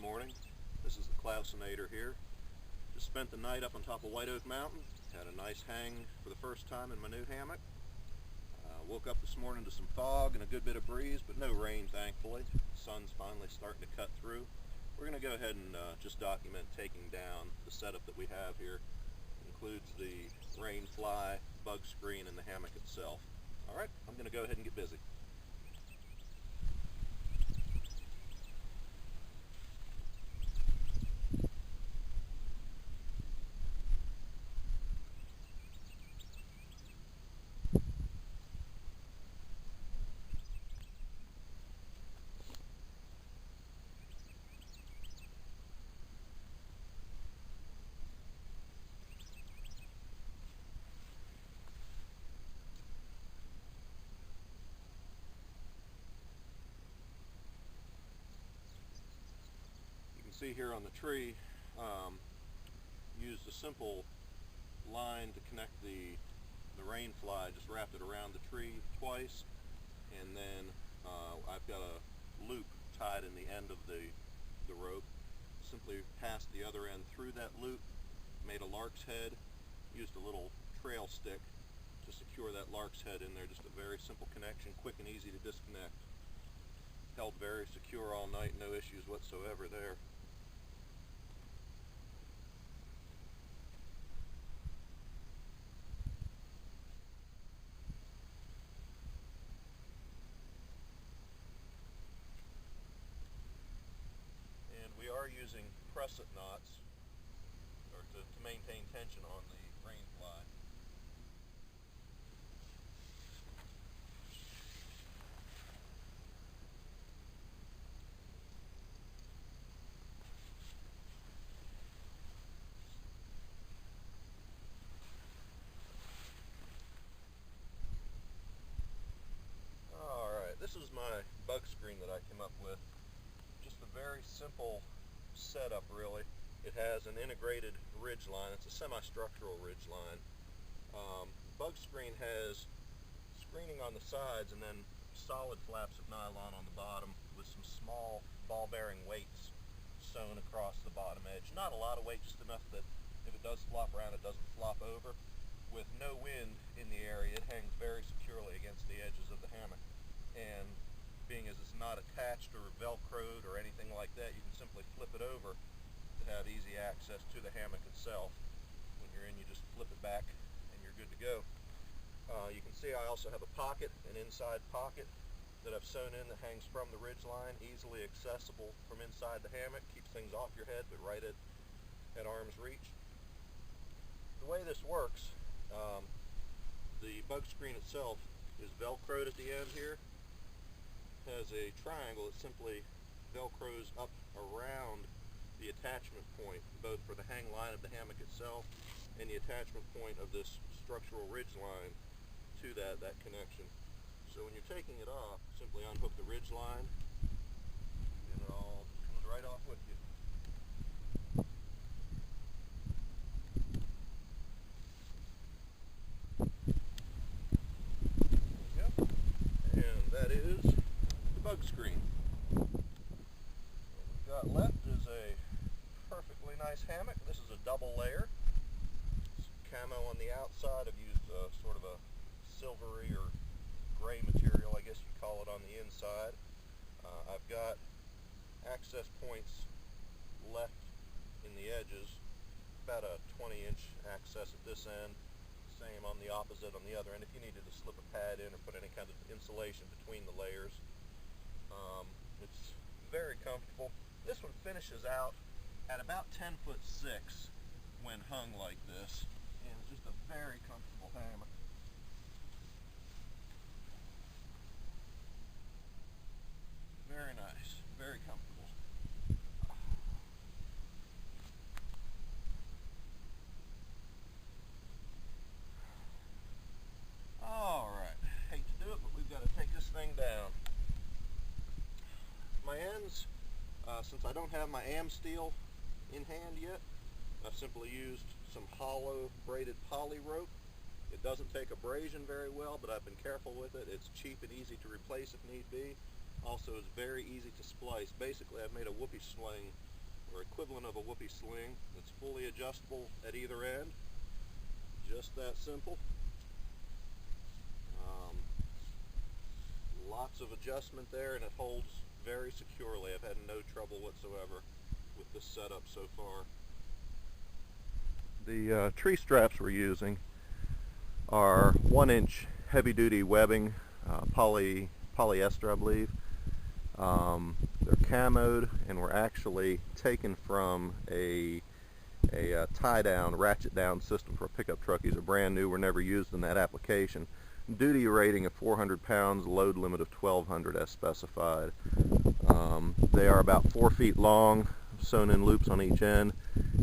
morning. This is the Clousinator here. Just spent the night up on top of White Oak Mountain. Had a nice hang for the first time in my new hammock. Woke up this morning to some fog and a good bit of breeze, but no rain, thankfully. The sun's finally starting to cut through. We're going to go ahead and just document taking down the setup that we have here. It includes the rain fly, bug screen, and the hammock itself. Alright, I'm going to go ahead and get busy. See here on the tree, used a simple line to connect the rain fly, just wrapped it around the tree twice, and then I've got a loop tied in the end of the rope. Simply passed the other end through that loop, made a lark's head, used a little trail stick to secure that lark's head in there. Just a very simple connection, quick and easy to disconnect. Held very secure all night, no issues whatsoever there. And we are using crescent knots or to maintain tension on the rain fly. Alright, this is my bug screen that I came up with. Just a very simple setup, really. It has an integrated ridge line. It's a semi-structural ridge line. Bug screen has screening on the sides and then solid flaps of nylon on the bottom with some small ball-bearing weights sewn across the bottom edge. Not a lot of weight, just enough that if it does flop around, it doesn't flop over. With no wind in the area, it hangs very securely against the edges of the hammock. And being as it's not attached or velcroed or anything like that, you can simply flip it over to have easy access to the hammock itself. When you're in, you just flip it back and you're good to go. You can see I also have a pocket, an inside pocket that I've sewn in that hangs from the ridge line, easily accessible from inside the hammock. Keeps things off your head but right at arm's reach. The way this works, the bug screen itself is velcroed at the end here. Has a triangle that simply velcros up around the attachment point, both for the hang line of the hammock itself and the attachment point of this structural ridge line to that connection. So when you're taking it off, simply unhook the ridge line and it all comes right off with you. And that is the bug screen. What we've got left is a perfectly nice hammock. This is a double layer. It's camo on the outside. I've used sort of a silvery or gray material, I guess you'd call it, on the inside. I've got access points left in the edges, about a 20-inch access at this end. Same on the opposite on the other end if you needed to slip a pad in or put any kind of insulation between the layers. It's very comfortable. This one finishes out at about 10'6" when hung like this, and it's just a very comfortable hammock. Very nice, very comfortable. Alright, hate to do it, but we've got to take this thing down. My ends, since I don't have my am steel in hand yet, I've simply used some hollow braided poly rope. It doesn't take abrasion very well, but I've been careful with it. It's cheap and easy to replace if need be. Also, it's very easy to splice. Basically, I've made a whoopee sling or equivalent of a whoopee sling, that's fully adjustable at either end. Just that simple. Lots of adjustment there, and it holds very securely. I've had no trouble whatsoever with this setup so far. The tree straps we're using are 1-inch heavy-duty webbing, polyester, I believe. They're camoed, and were actually taken from a tie-down, ratchet-down system for a pickup truck. These are brand new, were never used in that application. Duty rating of 400 pounds, load limit of 1,200 as specified. They are about 4 feet long, sewn in loops on each end,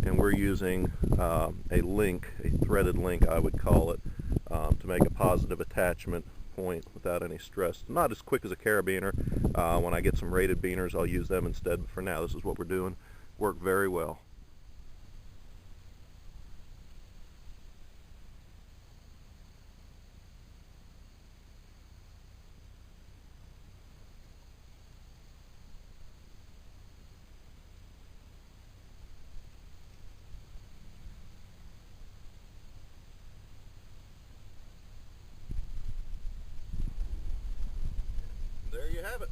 and we're using a link, a threaded link I would call it, to make a positive attachment point without any stress. Not as quick as a carabiner. When I get some rated beaners, I'll use them instead, but for now this is what we're doing. Work very well. There you have it.